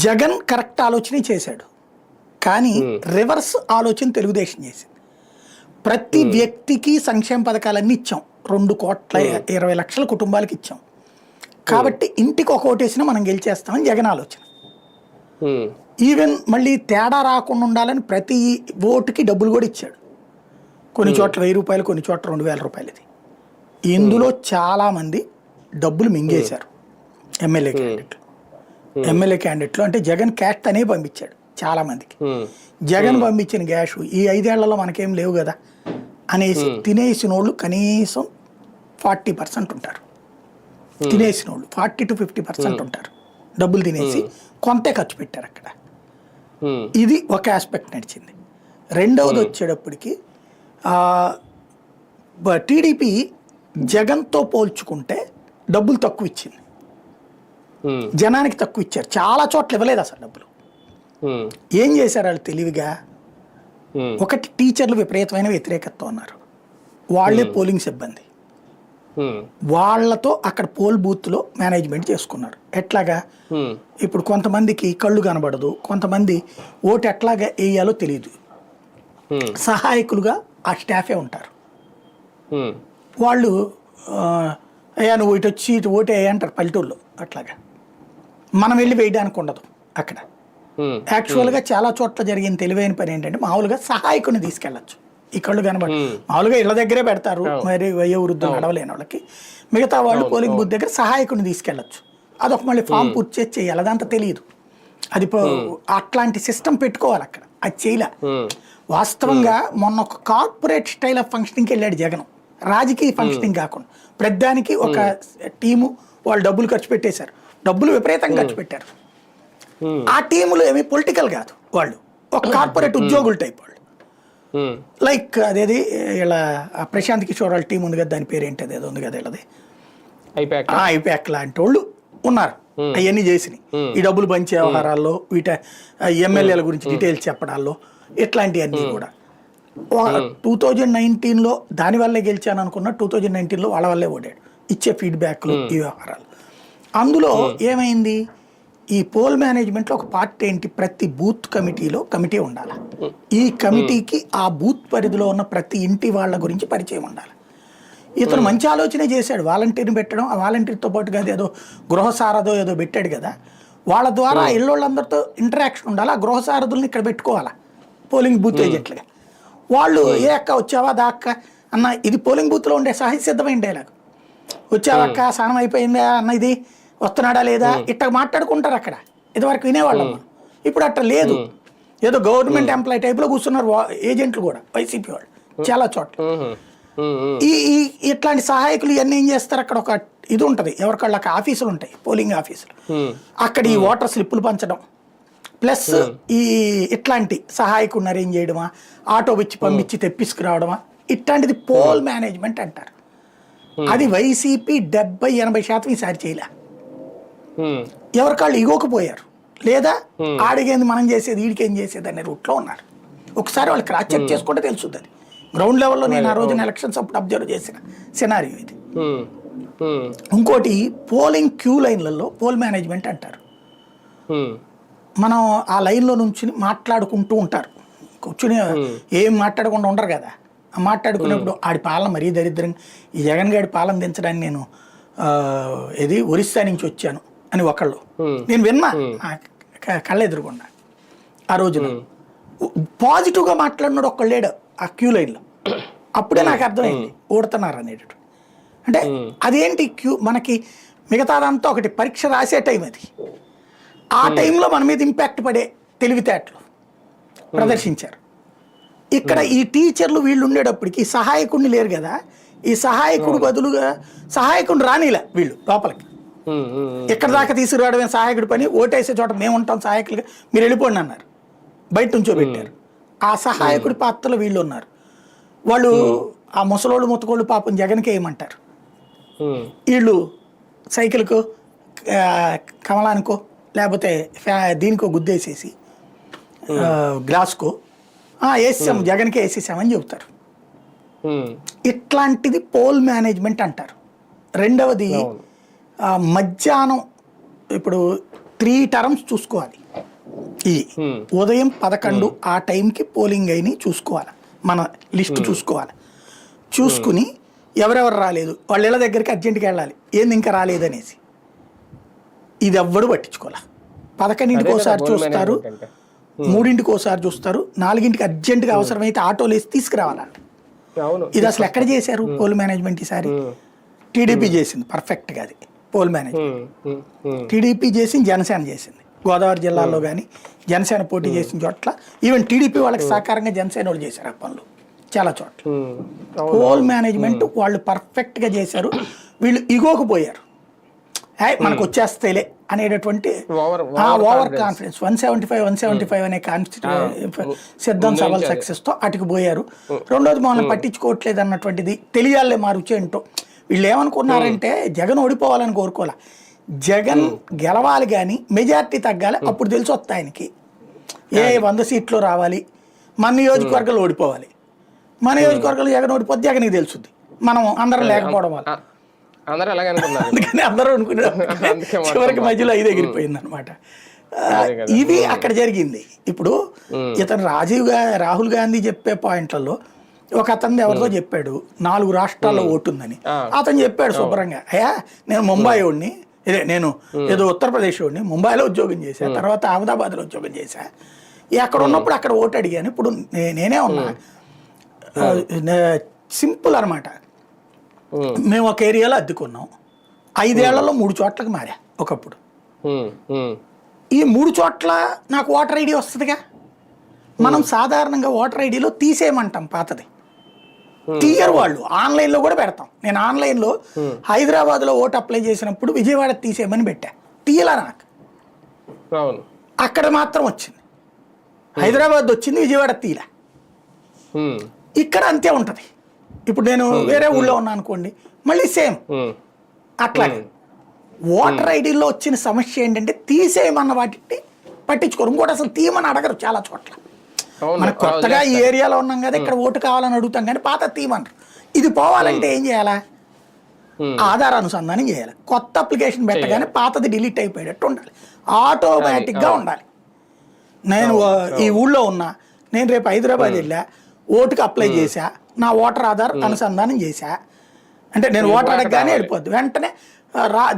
జగన్ కరెక్ట్ ఆలోచన చేశాడు కానీ రివర్స్ ఆలోచన తెలుగుదేశం చేసింది. ప్రతి వ్యక్తికి సంక్షేమ పథకాలన్నీ ఇచ్చాం, 2,20,00,000 కుటుంబాలకి ఇచ్చాం కాబట్టి ఇంటికి ఒక ఓటేసినా మనం గెలిచేస్తామని జగన్ ఆలోచన. ఈవెన్ మళ్ళీ తేడా రాకుండా ఉండాలని ప్రతి ఓటుకి డబ్బులు కూడా ఇచ్చాడు. కొన్ని చోట్ల 1,000 రూపాయలు, కొన్ని చోట్ల 2,000 రూపాయలు. ఇది ఇందులో చాలా మంది డబ్బులు మింగేశారు ఎమ్మెల్యే క్యాండిడేట్లు. అంటే జగన్ క్యాట్ అనే పంపించాడు చాలా మందికి. జగన్ పంపించిన గ్యాష్ ఈ 5 ఏళ్లలో మనకేం లేవు కదా అనేసి తినేసిన వాళ్ళు కనీసం 40% ఉంటారు. తినేసిన వాళ్ళు 40 to 50% ఉంటారు. డబ్బులు తినేసి కొంతే ఖర్చు పెట్టారు అక్కడ. ఇది ఒక ఆస్పెక్ట్ నడిచింది. రెండవది వచ్చేటప్పటికి టీడీపీ జగన్తో పోల్చుకుంటే డబ్బులు తక్కువ ఇచ్చింది, జనానికి తక్కువ ఇచ్చారు. చాలా చోట్ల ఇవ్వలేదు అసలు డబ్బులు. ఏం చేశారు వాళ్ళు తెలివిగా? ఒకటి, టీచర్లు విపరీతమైన వ్యతిరేకతతో ఉన్నారు, వాళ్ళే పోలింగ్ సిబ్బంది, వాళ్ళతో అక్కడ పోల్ బూత్లో మేనేజ్మెంట్ చేసుకున్నారు. ఎట్లాగా? ఇప్పుడు కొంతమందికి కళ్ళు కనబడదు, కొంతమంది ఓటు ఎట్లాగా వేయాలో తెలియదు, సహాయకులుగా ఆ స్టాఫే ఉంటారు. వాళ్ళు అయ్యా నువ్వు ఇటు వచ్చి ఇటు ఓటే అంటారు పల్లెటూరులో. అట్లాగా మనం వెళ్ళి వేయడానికి ఉండదు అక్కడ. యాక్చువల్గా చాలా చోట్ల జరిగిన తెలివైన పని ఏంటంటే మామూలుగా సహాయకుని తీసుకెళ్ళచ్చు. ఈ కళ్ళు కనబడి మామూలుగా ఇళ్ళ దగ్గరే పెడతారు, మరి వయోవృద్ధులు నడవలేని వాళ్ళకి. మిగతా వాళ్ళు పోలింగ్ బూత్ దగ్గర సహాయకుని తీసుకెళ్ళచ్చు. అదొక మళ్ళీ ఫామ్ పూర్తి చేసి చేయాలి, అదంతా తెలియదు. అది అట్లాంటి సిస్టమ్ పెట్టుకోవాలి అక్కడ. అది చేయలే. వాస్తవంగా మొన్న ఒక కార్పొరేట్ స్టైల్ ఆఫ్ ఫంక్షనింగ్కి వెళ్ళాడు జగన్, రాజకీయ ఫంక్షనింగ్ కాకుండా. ప్రతిదానికి ఒక టీము వాళ్ళు డబ్బులు ఖర్చు పెట్టేశారు, డబ్బులు విపరీతంగా ఖర్చు పెట్టారు. ఆ టీములు ఏమి పొలిటికల్ కాదు, వాళ్ళు ఒక కార్పొరేట్ ఉద్యోగుల టైప్ వాళ్ళు. లైక్ అదేది ఇలా ప్రశాంత్ కిషోర్ వాళ్ళ టీం ఉంది కదా, దాని పేరు ఏంటి అదేదో ఉంది కదా వీళ్ళది, ఐపాక్ లాంటి వాళ్ళు ఉన్నారు. అవన్నీ చేసినాయి ఈ డబ్బులు పంచే వ్యవహారాల్లో, వీట ఎమ్మెల్యేల గురించి డీటెయిల్స్ చెప్పడాల్లో, ఇట్లాంటివన్నీ కూడా. 2019లో దానివల్లే గెలిచాను అనుకున్నా, 2019లో వాళ్ళ వల్లే ఓడాడు. ఇచ్చే ఫీడ్బ్యాక్లు ఈ వ్యవహారాలు. అందులో ఏమైంది, ఈ పోల్ మేనేజ్మెంట్లో ఒక పార్ట్ ఏంటి, ప్రతి బూత్ కమిటీలో కమిటీ ఉండాలి. ఈ కమిటీకి ఆ బూత్ పరిధిలో ఉన్న ప్రతి ఇంటి వాళ్ళ గురించి పరిచయం ఉండాలి. ఇతను మంచి ఆలోచనే చేశాడు, వాలంటీర్ని పెట్టడం. ఆ వాలంటీర్తో పాటుగా ఏదో గృహసారథో ఏదో పెట్టాడు కదా, వాళ్ళ ద్వారా ఇళ్ళోళ్ళందరితో ఇంటరాక్షన్ ఉండాలి. ఆ గృహసారథుల్ని ఇక్కడ పెట్టుకోవాలా పోలింగ్ బూత్ ఏజెంట్లుగా. వాళ్ళు ఏ అక్క వచ్చావా దా అక్క అన్న, ఇది పోలింగ్ బూత్లో ఉండే సహజ సిద్ధమైన డైలాగ్. వచ్చావా అక్క, స్నానం అయిపోయిందా అన్న, ఇది వస్తున్నాడా లేదా, ఇట్లా మాట్లాడుకుంటారు అక్కడ. ఇదివరకు వినేవాళ్ళం మనం, ఇప్పుడు అట్లా లేదు. ఏదో గవర్నమెంట్ ఎంప్లాయీ టైప్లో కూర్చున్నారు ఏజెంట్లు కూడా, వైసీపీ వాళ్ళు చాలా చోట్ల. ఈ ఇట్లాంటి సహాయకులు ఇవన్నీ ఏం చేస్తారు, అక్కడ ఒక ఇది ఉంటుంది, ఎవరికళ్ళ ఆఫీసులు ఉంటాయి, పోలింగ్ ఆఫీసులు. అక్కడ ఈ ఓటర్ స్లిప్పులు పంచడం, ప్లస్ ఈ ఇట్లాంటి సహాయకుడిని అరేంజ్ చేయడమా, ఆటో వచ్చి పంపించి తెప్పించుకురావడమా, ఇట్లాంటిది పోల్ మేనేజ్మెంట్ అంటారు. అది వైసీపీ 70-80% ఈసారి చేయలే. ఎవరికాళ్ళు ఇగోకపోయారు, లేదా ఆడిగేంది మనం చేసేది ఈడికేం చేసేది అనే రూట్లో ఉన్నారు. ఒకసారి వాళ్ళు క్రాస్ చెక్ చేసుకుంటే తెలుస్తుంది. అది గ్రౌండ్ లెవెల్లో నేను ఆ రోజున ఎలక్షన్స్ అప్పుడు అబ్జర్వ్ చేసిన సినారియో ఇది. ఇంకోటి, పోలింగ్ క్యూ లైన్లలో పోల్ మేనేజ్మెంట్ అంటారు. మనం ఆ లైన్లో నుంచి మాట్లాడుకుంటూ ఉంటారు, కూర్చుని ఏం మాట్లాడకుండా ఉండరు కదా. మాట్లాడుకునేప్పుడు ఆడి పాలన మరీ దరిద్రంగా, ఈ జగన్ గారి పాలన దించడానికి నేను ఒరిస్సా నుంచి వచ్చాను అని ఒకళ్ళు, నేను విన్నా కళ్ళ ఎదురుకుండా. ఆ రోజున పాజిటివ్గా మాట్లాడినాడు ఒక్కళ్ళు లేడు ఆ క్యూ లైన్లో. అప్పుడే నాకు అర్థమైంది ఓడుతున్నారు అనేటట్టు. అంటే అదేంటి క్యూ, మనకి మిగతాదంతా ఒకటి పరీక్ష రాసే టైం, అది ఆ టైంలో మన మీద ఇంపాక్ట్ పడే తెలివితేటలు ప్రదర్శించారు. ఇక్కడ ఈ టీచర్లు వీళ్ళు ఉండేటప్పటికి సహాయకుడిని లేరు కదా, ఈ సహాయకుడు బదులుగా సహాయకుడిని రానిలే వీళ్ళు లోపలికి. ఎక్కడ దాకా తీసుకురావడమే సహాయకుడి పని, ఓటేసే చోట మేము ఉంటాం సహాయకులుగా, మీరు వెళ్ళిపోండి అన్నారు, బయట నుంచో పెట్టారు. ఆ సహాయకుడి పాత్రలో వీళ్ళు ఉన్నారు. వాళ్ళు ఆ ముసలోళ్ళు ముతకోళ్ళు పాపం జగన్కే ఏమంటారు, వీళ్ళు సైకిల్కో కమలానికో లేకపోతే దీనికో గుద్దేసేసి గ్లాస్కో వేసాం, జగన్కే వేసేసామని చెబుతారు. ఇట్లాంటిది పోల్ మేనేజ్మెంట్ అంటారు. రెండవది, మధ్యాహ్నం ఇప్పుడు 3 టర్మ్స్ చూసుకోవాలి. ఈ ఉదయం 11 ఆ టైంకి పోలింగ్ అయినా చూసుకోవాలి, మన లిస్ట్ చూసుకోవాలి. చూసుకుని ఎవరెవరు రాలేదు వాళ్ళ ఇళ్ళ దగ్గరికి అర్జెంట్గా వెళ్ళాలి, ఏంది ఇంకా రాలేదనేసి. ఇది ఎవ్వడు పట్టించుకోవాలి. 11ంటికి ఒకసారి చూస్తారు, 3ంటికి ఒకసారి చూస్తారు, 4ంటికి అర్జెంటుగా అవసరమైతే ఆటోలు వేసి తీసుకురావాలంట. ఇది అసలు ఎక్కడ చేశారు పోల్ మేనేజ్మెంట్ ఈసారి? టీడీపీ చేసింది పర్ఫెక్ట్గా, అది పోల్ మేనేజ్మెంట్. టీడీపీ చేసింది, జనసేన చేసింది. గోదావరి జిల్లాలో కానీ జనసేన పోటీ చేసిన చోట్ల ఈవెన్ టీడీపీ వాళ్ళకి సహకారంగా జనసేన వాళ్ళు చేశారు ఆ పనులు చాలా చోట్ల. పోల్ మేనేజ్మెంట్ వాళ్ళు పర్ఫెక్ట్గా చేశారు. వీళ్ళు ఇగోకు పోయారు, మనకు వచ్చేస్తేలే అనేటటువంటి ఓవర్ కాన్ఫిడెన్స్. 175 అనే సిద్ధం సభల సక్సెస్తో అటుకు పోయారు. రెండోది మమ్మల్ని పట్టించుకోవట్లేదు అన్నటువంటిది తెలియాలే మా రుచి ఏంటో. వీళ్ళు ఏమనుకున్నారంటే జగన్ ఓడిపోవాలని కోరుకోలే, జగన్ గెలవాలి కానీ మెజార్టీ తగ్గాలి, అప్పుడు తెలిసి వస్తాయి ఆయనకి ఏ 100 సీట్లు రావాలి, మన నియోజకవర్గాలు ఓడిపోవాలి. మన నియోజకవర్గాలు జగన్ ఓడిపోతే జగన్కి తెలుస్తుంది, మనం అందరం లేకపోవడం వల్ల. అందుకని అందరూ అనుకున్నారు, చివరికి మధ్యలో ఇది ఎగిరిపోయింది అనమాట. ఇది అక్కడ జరిగింది. ఇప్పుడు ఇతను రాహుల్ గాంధీ చెప్పే పాయింట్లలో ఒక అతను ఎవరితో చెప్పాడు 4 రాష్ట్రాల్లో ఓటుందని. అతను చెప్పాడు శుభ్రంగా, అయ్యా నేను ముంబై వాడిని, నేను ఏదో ఉత్తరప్రదేశ్ వాడిని, ముంబైలో ఉద్యోగం చేశా, తర్వాత అహ్మదాబాద్లో ఉద్యోగం చేశా, అక్కడ ఉన్నప్పుడు అక్కడ ఓటు అడిగాను, ఇప్పుడు నేనే ఉన్నా. సింపుల్ అనమాట. మేము ఒక ఏరియాలో అద్దెకున్నాం, 5 ఏళ్లలో 3 చోట్లకి మారా. ఒకప్పుడు ఈ 3 చోట్ల నాకు ఓటర్ ఐడి వస్తుందిగా. మనం సాధారణంగా ఓటర్ ఐడిలో తీసేయమంటాం, పాతది తీయరు వాళ్ళు, ఆన్లైన్లో కూడా పెడతాం. నేను ఆన్లైన్లో హైదరాబాద్లో ఓటు అప్లై చేసినప్పుడు విజయవాడ తీసేయమని పెట్టా, తీయలా నాకు. అక్కడ మాత్రం వచ్చింది, హైదరాబాద్ వచ్చింది, విజయవాడ తీయలే. ఇక్కడ అంతే ఉంటుంది. ఇప్పుడు నేను వేరే ఊళ్ళో ఉన్నా అనుకోండి, మళ్ళీ సేమ్ అట్లాగే. ఓటర్ ఐడిలో వచ్చిన సమస్య ఏంటంటే తీసేయమన్న వాటిని పట్టించుకోరు. ఇంకోటి అసలు తీయమని అడగరు చాలా చోట్ల. మనకు కొత్తగా ఈ ఏరియాలో ఉన్నాం కదా, ఇక్కడ ఓటు కావాలని అడుగుతాం, కానీ పాత తీయమన్నారు. ఇది పోవాలంటే ఏం చేయాలా, ఆధార్ అనుసంధానం చేయాలి. కొత్త అప్లికేషన్ పెట్టగానే పాతది డిలీట్ అయిపోయేటట్టు ఉండాలి, ఆటోమేటిక్గా ఉండాలి. నేను ఈ ఊళ్ళో ఉన్నా, నేను రేపు హైదరాబాద్ వెళ్ళా, ఓటుకి అప్లై చేశా, నా ఓటర్ ఆధార్ అనుసంధానం చేశా అంటే నేను ఓటర్ అడగగానే వెళ్ళిపోద్ది, వెంటనే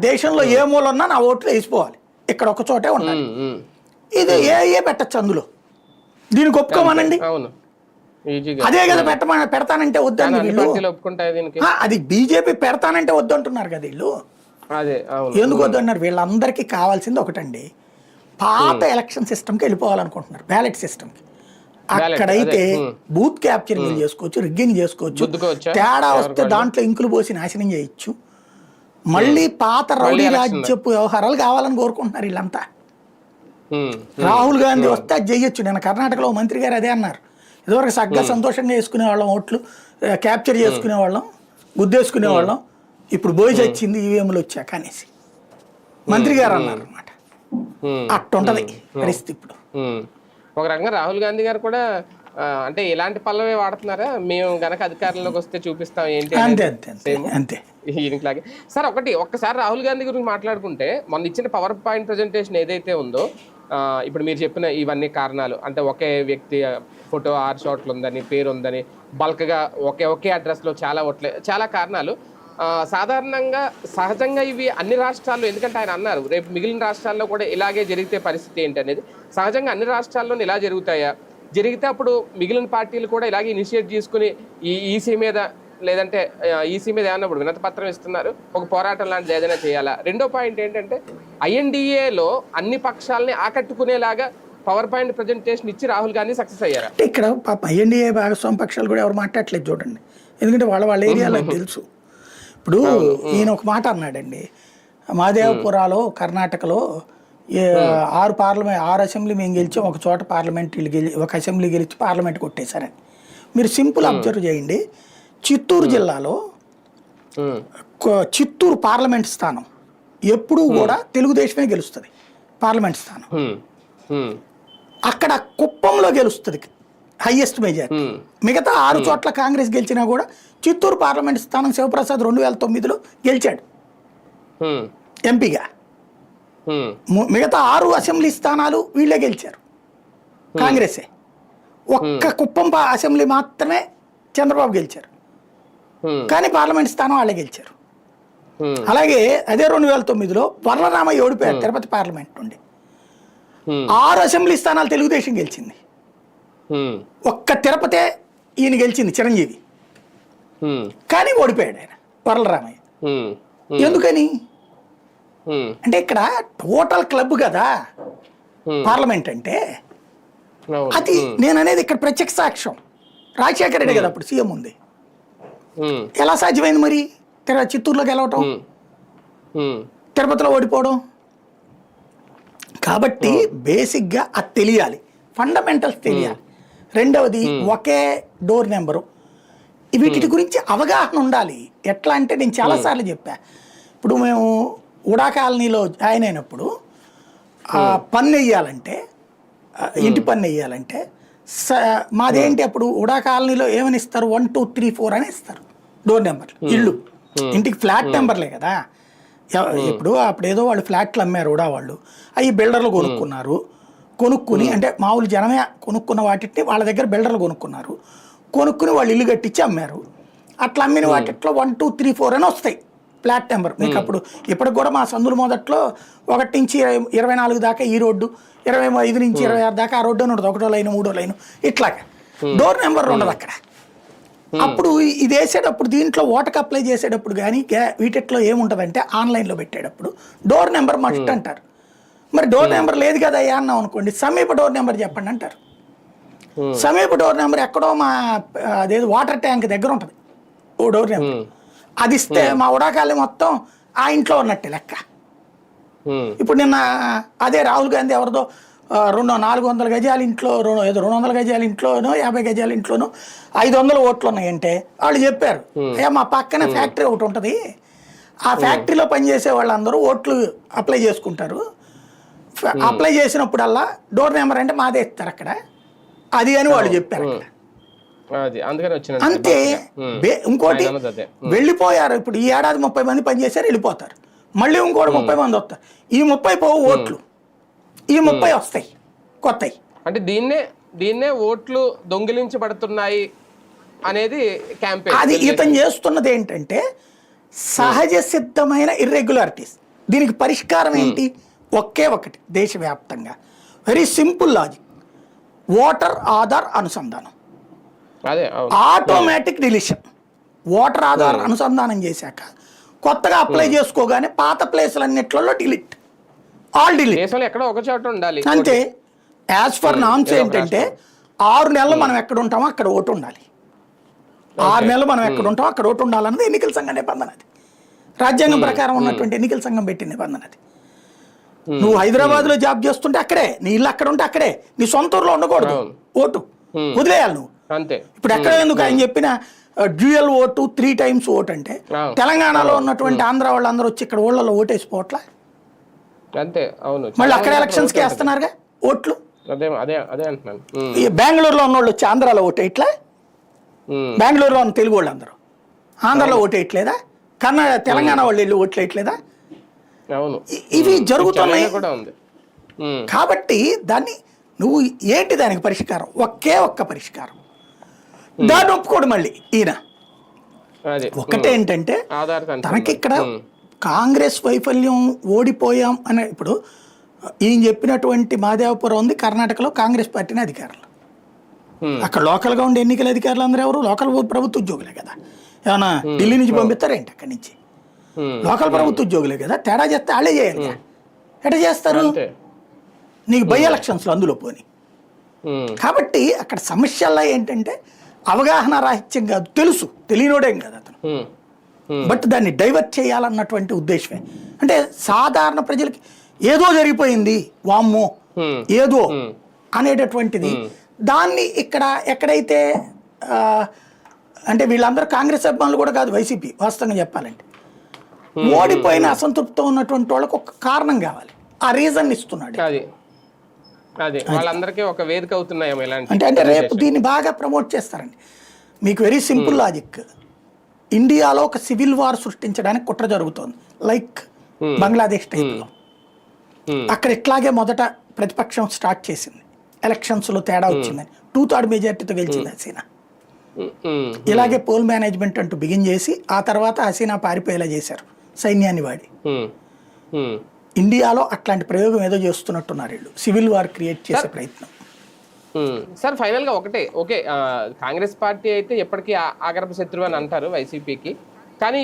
దేశంలో ఏ మూల ఉన్నా నా ఓట్లు వేసిపోవాలి, ఇక్కడ ఒక చోటే ఉండాలి. ఇది ఏ పెట్టచ్చు అందులో, దీనికి ఒప్పుకోమనండి. అదే కదా పెడతానంటే వద్దండి వీళ్ళు. అది బీజేపీ పెడతానంటే వద్దంటున్నారు కదా వీళ్ళు. ఎందుకు వద్దంటున్నారు? వీళ్ళందరికీ కావాల్సింది ఒకటండి, పాత ఎలక్షన్ సిస్టమ్కి వెళ్ళిపోవాలనుకుంటున్నారు, బ్యాలెట్ సిస్టమ్కి. అక్కడైతే బూత్ క్యాప్చరింగ్ చేసుకోవచ్చు, రిగ్గింగ్ చేసుకోవచ్చు, తేడా వస్తే దాంట్లో ఇంకులు పోసి నాశనం చేయొచ్చు. మళ్ళీ పాత రౌడీ రాజ్యపు వ్యవహారాలు కావాలని కోరుకుంటున్నారు వీళ్ళంతా. రాహుల్ గాంధీ వస్తే అది చెయ్యొచ్చు. నేను కర్ణాటకలో మంత్రి గారు అదే అన్నారు, ఇదివరకు సగ్గా సంతోషంగా వేసుకునే వాళ్ళం, ఓట్లు క్యాప్చర్ చేసుకునే వాళ్ళం, గుద్దేసుకునే వాళ్ళం, ఇప్పుడు బోయి వచ్చింది ఈవీఎంలు వచ్చాక అనేసి మంత్రి గారు అన్నారు అనమాట. అట్టుంటది పరిస్థితి ఇప్పుడు. ఒక రకంగా రాహుల్ గాంధీ గారు కూడా అంటే ఇలాంటి పల్లవే వాడుతున్నారా, మేము గనక అధికారంలోకి వస్తే చూపిస్తాం ఏంటి అంతే ఈయనలాగే. సార్ ఒక్కసారి రాహుల్ గాంధీ గురించి మాట్లాడుకుంటే, మొన్న ఇచ్చిన పవర్ పాయింట్ ప్రజెంటేషన్ ఏదైతే ఉందో, ఇప్పుడు మీరు చెప్పిన ఇవన్నీ కారణాలు, అంటే ఒకే వ్యక్తి ఫోటో 6 షాట్లు ఉందని, పేరు ఉందని, బల్క్గా ఒకే అడ్రస్లో చాలా కారణాలు. సాధారణంగా సహజంగా ఇవి అన్ని రాష్ట్రాల్లో, ఎందుకంటే ఆయన అన్నారు రేపు మిగిలిన రాష్ట్రాల్లో కూడా ఇలాగే జరిగితే పరిస్థితి ఏంటి అనేది, సహజంగా అన్ని రాష్ట్రాల్లో ఇలా జరుగుతాయా, జరిగితే అప్పుడు మిగిలిన పార్టీలు కూడా ఇలాగే ఇనిషియేట్ చేసుకుని ఈ ఈసీ మీద లేదంటే ఈసీ మీద ఏమన్నా ఇప్పుడు వినతి పత్రం ఇస్తున్నారు, ఒక పోరాటం లాంటిది ఏదైనా చేయాలా? రెండో పాయింట్ ఏంటంటే ఐఎన్డిఏలో అన్ని పక్షాలని ఆకట్టుకునేలాగా పవర్ పాయింట్ ప్రజెంటేషన్ ఇచ్చి రాహుల్ గాంధీ సక్సెస్ అయ్యారా? ఇక్కడ పాప ఐఎన్డిఏ భాగస్వామి పక్షాలు కూడా ఎవరు మాట్లాడలేదు చూడండి, ఎందుకంటే వాళ్ళ ఏరియాలో తెలుసు. ఇప్పుడు ఈయన ఒక మాట అన్నాడండి, మాదేవపురాలో కర్ణాటకలో 6 అసెంబ్లీ మేము గెలిచాం, ఒక చోట పార్లమెంట్ ఒక అసెంబ్లీ గెలిచి పార్లమెంట్ కొట్టేశారని. మీరు సింపుల్ అబ్జర్వ్ చేయండి, చిత్తూరు జిల్లాలో చిత్తూరు పార్లమెంట్ స్థానం ఎప్పుడూ కూడా తెలుగుదేశమే గెలుస్తుంది పార్లమెంట్ స్థానం. అక్కడ కుప్పంలో గెలుస్తుంది హైయెస్ట్ మెజారిటీ. మిగతా 6 చోట్ల కాంగ్రెస్ గెలిచినా కూడా చిత్తూరు పార్లమెంట్ స్థానం శివప్రసాద్ 2009లో గెలిచాడు ఎంపీగా. మిగతా 6 అసెంబ్లీ స్థానాలు వీళ్ళే గెలిచారు, కాంగ్రెసే. ఒక్క కుప్పం అసెంబ్లీ మాత్రమే చంద్రబాబు గెలిచారు, కానీ పార్లమెంట్ స్థానం వాళ్ళే గెలిచారు. అలాగే అదే 2009లో వర్లరామయ్య ఓడిపోయారు తిరుపతి పార్లమెంట్ నుండి. 6 అసెంబ్లీ స్థానాలు తెలుగుదేశం గెలిచింది, ఒక్క తిరుపతే ఈయన గెలిచింది చిరంజీవి, కానీ ఓడిపోయాడు ఆయన వర్లరామయ్య. ఉమ్, ఎందుకని ఉమ్, అంటే ఇక్కడ టోటల్ క్లబ్ కదా ఉమ్, పార్లమెంట్ అంటే. అవును, అది నేను అనేది ఇక్కడ ప్రత్యక్ష సాక్ష్యం. రాజశేఖర రెడ్డి కదా అప్పుడు సీఎం ఉంది. ఉమ్, ఎలా సాధ్యమైంది మరి చిత్తూరులో గెలవటం, ఉమ్, ఉమ్, తిరుపతిలో ఓడిపోవడం? కాబట్టి బేసిక్గా అది తెలియాలి, ఫండమెంటల్స్ తెలియాలి. రెండవది ఒకే డోర్ నెంబరు, వీటి గురించి అవగాహన ఉండాలి. ఎట్లా అంటే నేను చాలాసార్లు చెప్పా, ఇప్పుడు మేము ఉడా కాలనీలో జాయిన్ అయినప్పుడు పన్ను వేయాలంటే, ఇంటి పన్ను వేయాలంటే మాదేంటి అప్పుడు ఉడా కాలనీలో ఏమని ఇస్తారు, 1 2 3 4 అని ఇస్తారు డోర్ నెంబర్లు. ఇల్లు ఇంటికి ఫ్లాట్ నెంబర్లే కదా. ఇప్పుడు అప్పుడు ఏదో వాళ్ళు ఫ్లాట్లు అమ్మారు ఉడా వాళ్ళు, అవి బిల్డర్లు కొనుక్కున్నారు. కొనుక్కుని అంటే మామూలు జనమే కొనుక్కున్న వాటిని వాళ్ళ దగ్గర బిల్డర్లు కొనుక్కున్నారు. కొనుక్కుని వాళ్ళు ఇల్లు కట్టించి అమ్మారు. అట్లా అమ్మిన వాటిలో 1 2 3 4 అని వస్తాయి ఫ్లాట్ నెంబర్. మీకు అప్పుడు ఇప్పటికి కూడా మా సందుల మొదట్లో 1 నుంచి 24 దాకా ఈ రోడ్డు, 25 నుంచి 26 దాకా ఆ రోడ్డు అని ఉంటుంది, 1వ లైన్ 3వ లైన్ ఇట్లాగా. డోర్ నెంబర్ ఉండదు అక్కడ. అప్పుడు ఇది వేసేటప్పుడు దీంట్లో ఓటకు అప్లై చేసేటప్పుడు కానీ వీటిట్లో ఏముంటుందంటే ఆన్లైన్లో పెట్టేటప్పుడు డోర్ నెంబర్ మస్ట్ అంటారు. మరి డోర్ నెంబర్ లేదు కదా అయ్యా అన్నాం అనుకోండి, సమీప డోర్ నెంబర్ చెప్పండి అంటారు. సమీప డోర్ నెంబర్ ఎక్కడో మా అదేదో వాటర్ ట్యాంక్ దగ్గర ఉంటుంది ఓ డోర్ నెంబర్. అది ఇస్తే మా ఉడాకాలి మొత్తం ఆ ఇంట్లో ఉన్నట్టే లెక్క. ఇప్పుడు నిన్న అదే రాహుల్ గాంధీ ఎవరిదో 400 గజాల ఇంట్లో, ఏదో 200 గజాల ఇంట్లోనో 50 గజాల ఇంట్లోనో 500 ఓట్లు ఉన్నాయంటే వాళ్ళు చెప్పారు, అయ్యా మా పక్కన ఫ్యాక్టరీ ఒకటి ఉంటుంది, ఆ ఫ్యాక్టరీలో పనిచేసే వాళ్ళందరూ ఓట్లు అప్లై చేసుకుంటారు. అప్లై చేసినప్పుడల్లా డోర్ నెంబర్ అంటే మాదే ఇస్తారు అక్కడ, అది అని వాళ్ళు చెప్పారు అక్కడ. అంతే. ఇంకోటి వెళ్ళిపోయారు. ఇప్పుడు ఈ ఏడాది 30 మంది పనిచేశారు, వెళ్ళిపోతారు. మళ్ళీ ఇంకోటి 30 మంది వస్తారు. ఈ 30 పోవు ఓట్లు, ఈ 30 వస్తాయి కొత్తవి. అంటే దీన్నే ఓట్లు దొంగిలించబడుతున్నాయి అనేది క్యాంపెయిన్. అది ఇతను చేస్తున్నది ఏంటంటే సహజ సిద్ధమైన ఇర్రెగ్యులారిటీస్. దీనికి పరిష్కారం ఏంటి? ఒకే ఒకటి, దేశవ్యాప్తంగా very simple logic, voter Aadhaar అనుసంధానం, ఆటోమేటిక్ డిలీషన్. ఓటర్ ఆధార్ అనుసంధానం చేశాక కొత్తగా అప్లై చేసుకోగానే పాత ప్లేసులన్నిట్లలో డిలీట్, ఆల్ డిలీట్. ఎక్కడో ఒక చోట ఉండాలి అంతే. యాజ్ ఫర్ నామ్స్ ఏంటంటే 6 నెలలు మనం ఎక్కడ ఉంటామో అక్కడ ఓటు ఉండాలి. 6 నెలలు మనం ఎక్కడ ఉంటామో అక్కడ ఓటు ఉండాలన్నది ఎన్నికల సంఘం నిబంధన. అది రాజ్యాంగం ప్రకారం ఉన్నటువంటి ఎన్నికల సంఘం పెట్టిన నిబంధన. అది నువ్వు హైదరాబాద్లో జాబ్ చేస్తుంటే అక్కడే, నీ ఇల్లు అక్కడ ఉంటే అక్కడే, నీ సొంత ఊర్లో ఉండకూడదు, ఓటు వదిలేయాలి నువ్వు. అంతే. ఇప్పుడు ఎక్కడ ఎందుకు ఆయన చెప్పిన డ్యూయల్ ఓటు 3 times ఓటు అంటే తెలంగాణలో ఉన్నటువంటి ఆంధ్ర వాళ్ళందరూ వచ్చి ఇక్కడ ఊళ్ళలో ఓటేసిపోవట్లా? అంతే. అవును. మళ్ళీ అక్కడ ఎలక్షన్స్కి వేస్తున్నారుగా ఓట్లు. అదే అంటున్నాను. బెంగళూరులో ఉన్న వాళ్ళు వచ్చి ఆంధ్రాలో ఓటేయట్లా? బెంగళూరులో ఉన్న తెలుగు వాళ్ళు అందరూ ఆంధ్రాలో ఓటేయట్లేదా? తెలంగాణ వాళ్ళు వెళ్ళి ఓట్లేయట్లేదా? ఇవి జరుగుతున్నాయి. కాబట్టి దాన్ని నువ్వు ఏంటి దానికి పరిష్కారం? ఒకే ఒక్క పరిష్కారం, దాన్ని ఒప్పుకోడు మళ్ళీ ఈయన. ఒకటేంటంటే తనకి ఇక్కడ కాంగ్రెస్ వైఫల్యం, ఓడిపోయాం అనే. ఇప్పుడు ఈయన చెప్పినటువంటి మాదేవపురం ఉంది కర్ణాటకలో, కాంగ్రెస్ పార్టీని అధికారులు. అక్కడ లోకల్గా ఉండే ఎన్నికల అధికారులు అందరూ ఎవరు? లోకల్ ప్రభుత్వ ఉద్యోగులే కదా. ఏమన్నా ఢిల్లీ నుంచి పంపిస్తారేంటి అక్కడి నుంచి? లోకల్ ప్రభుత్వ ఉద్యోగులే కదా. తేడా చేస్తే వాళ్ళే చేయాలి. ఎట్లా చేస్తారు? నీకు బై ఎలక్షన్స్లో అందులో పోని. కాబట్టి అక్కడ సమస్యల్లో ఏంటంటే అవగాహన రాహిత్యం కాదు, తెలుసు, తెలియనోడేం కాదు అతను, బట్ దాన్ని డైవర్ట్ చేయాలన్నటువంటి ఉద్దేశమే. అంటే సాధారణ ప్రజలకి ఏదో జరిగిపోయింది, వామ్మో ఏదో అనేటటువంటిది. దాన్ని ఇక్కడ ఎక్కడైతే అంటే వీళ్ళందరూ కాంగ్రెస్ అభిమానులు కూడా కాదు, వైసీపీ వాస్తవంగా చెప్పాలంటే. ఓడిపోయిన అసంతృప్తితో ఉన్నటువంటి వాళ్ళకి ఒక కారణం కావాలి, ఆ రీజన్ ఇస్తున్నాడు. వాళ్ళందరికీ ఒక వేదిక అవుతున్నాయి అంటే రేపు దీన్ని బాగా ప్రమోట్ చేస్తారండి. మీకు వెరీ సింపుల్ లాజిక్, ఇండియాలో ఒక సివిల్ వార్ సృష్టించడానికి కుట్ర జరుగుతోంది, లైక్ బంగ్లాదేశ్ టైప్లో. అక్కడ ఇట్లాగే మొదట ప్రతిపక్షం స్టార్ట్ చేసింది, ఎలక్షన్స్లో తేడా వచ్చిందని 2/3 మెజార్టీతో గెలిచింది హసీనా. ఇలాగే పోల్ మేనేజ్మెంట్ అంటూ బిగిన్ చేసి ఆ తర్వాత హసీనా పారిపోయేలా చేశారు సైన్యాన్ని వాడి. ఇండియాలో అట్లాంటి ప్రయోగం ఏదో చేస్తున్నట్టున్నారు వీళ్ళు, సివిల్ వార్ క్రియేట్ చేసే ప్రయత్నం. సార్ ఫైనల్గా ఒకటే, ఓకే కాంగ్రెస్ పార్టీ అయితే ఎప్పటికీ ఆగర్భ శత్రువు అని అంటారు వైసీపీకి, కానీ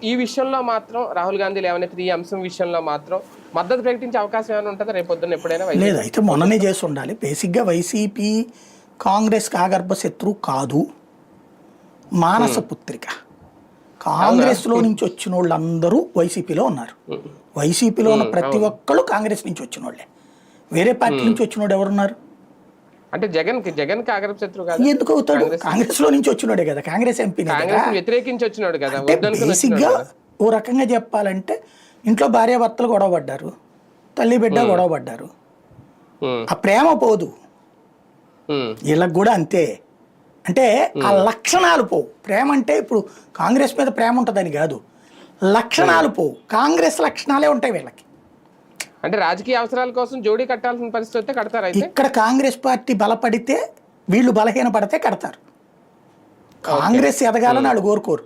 ఈ విషయంలో మాత్రం రాహుల్ గాంధీ లేవనెత్తిన ఈ అంశం విషయంలో మాత్రం మద్దతు ప్రకటించే అవకాశం ఏమైనా ఉంటుందా రేపు పొద్దున్న ఎప్పుడైనా? లేదు, అయితే మొన్ననే చేసి ఉండాలి. బేసిక్గా వైసీపీ కాంగ్రెస్కి ఆగర్భ శత్రువు కాదు, మానస పుత్రిక. కాంగ్రెస్లో నుంచి వచ్చిన వాళ్ళందరూ వైసీపీలో ఉన్నారు. వైసీపీలో ఉన్న ప్రతి ఒక్కళ్ళు కాంగ్రెస్ నుంచి వచ్చిన వాళ్ళే. వేరే పార్టీ నుంచి వచ్చిన వాడు ఎవరున్నారు? అంటే జగన్ ఆగర్భ శత్రువు కాదు. ఎందుకు అవుతాడు? కాంగ్రెస్ లో నుంచి వచ్చినోడే కదా, కాంగ్రెస్ ఎంపీ. వ్యతిరేకించి వచ్చినాడు కదా. బేసిక్ గా ఓ రకంగా చెప్పాలంటే ఇంట్లో భార్యాభర్తలు గొడవ పడ్డారు, తల్లి బిడ్డ గొడవ పడ్డారు, ఆ ప్రేమ పోదు. వీళ్ళకి కూడా అంతే. అంటే ఆ లక్షణాలు పోవు. ప్రేమ అంటే ఇప్పుడు కాంగ్రెస్ మీద ప్రేమ ఉంటుందని కాదు, లక్షణాలు పోవు. కాంగ్రెస్ లక్షణాలే ఉంటాయి వీళ్ళకి. అంటే రాజకీయ అవసరాల కోసం జోడీ కట్టాల్సిన పరిస్థితి వస్తే కడతారు. ఇక్కడ కాంగ్రెస్ పార్టీ బలపడితే వీళ్ళు బలహీన పడితే కడతారు. కాంగ్రెస్ ఎదగాలని వాళ్ళు కోరుకోరు.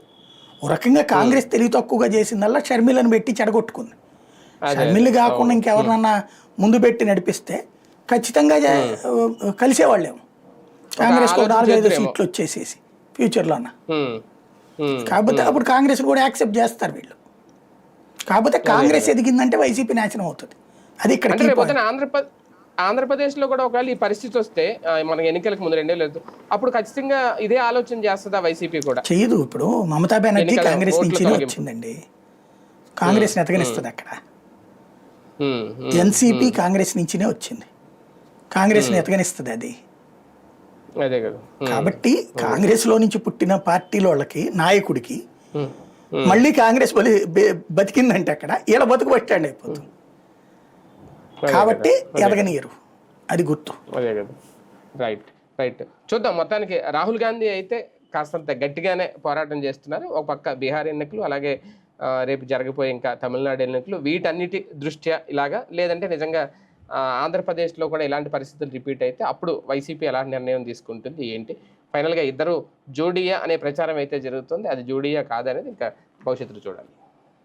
ఓ రకంగా కాంగ్రెస్ తెలివి తక్కువగా చేసిందల్లా షర్మిలను పెట్టి చెడగొట్టుకుంది. షర్మిలు కాకుండా ఇంకెవరినన్నా ముందు పెట్టి నడిపిస్తే ఖచ్చితంగా కలిసేవాళ్ళేమో. కాంగ్రెస్ 4-5 సీట్లు వచ్చేసేసి ఫ్యూచర్లో అన్న. కాకపోతే అప్పుడు కాంగ్రెస్ కూడా యాక్సెప్ట్ చేస్తారు వీళ్ళు. కాకపోతే కాంగ్రెస్ ఎదిగిందంటే వైసీపీ నాశనం అవుతుంది. అది ఇక్కడ ఆంధ్రప్రదేశ్లో కూడా ఒకవేళ ఈ పరిస్థితి వస్తే మనకి ఎన్నికలకు ముందు 2 ఏళ్ళు అప్పుడు ఖచ్చితంగా ఇదే ఆలోచన చేస్తుందా వైసీపీ కూడా? చేయదు. ఇప్పుడు మమతా బెనర్జీ కాంగ్రెస్ నుంచి వచ్చిందండి, కాంగ్రెస్ ఎతగనిస్తుంది అక్కడ. ఎన్సీపీ కాంగ్రెస్ నుంచినే వచ్చింది, కాంగ్రెస్ ఎతగనిస్తుంది అది. అదే కదా. కాబట్టి కాంగ్రెస్ లో నుంచి పుట్టిన పార్టీల వాళ్ళకి నాయకుడికి మళ్ళీ కాంగ్రెస్ బతికిందంటే అక్కడ వీళ్ళ బతుకు బట్టాండి అయిపోతుంది. కాబట్టి ఎదగనీయరు, అది గుర్తు. అదే కదా. రైట్ చూద్దాం. మొత్తానికి రాహుల్ గాంధీ అయితే కాస్తంత గట్టిగానే పోరాటం చేస్తున్నారు. ఒక పక్క బీహార్ ఎన్నికలు, అలాగే రేపు జరగబోయే ఇంకా తమిళనాడు ఎన్నికలు, వీటన్నిటి దృష్ట్యా ఇలాగా. లేదంటే నిజంగా ఆంధ్రప్రదేశ్లో కూడా ఇలాంటి పరిస్థితులు రిపీట్ అయితే అప్పుడు వైసీపీ ఎలాంటి నిర్ణయం తీసుకుంటుంది ఏంటి? ఫైనల్గా ఇద్దరు జోడియా అనే ప్రచారం అయితే జరుగుతుంది. అది జోడియా కాదనేది ఇంకా భవిష్యత్తులో చూడాలి.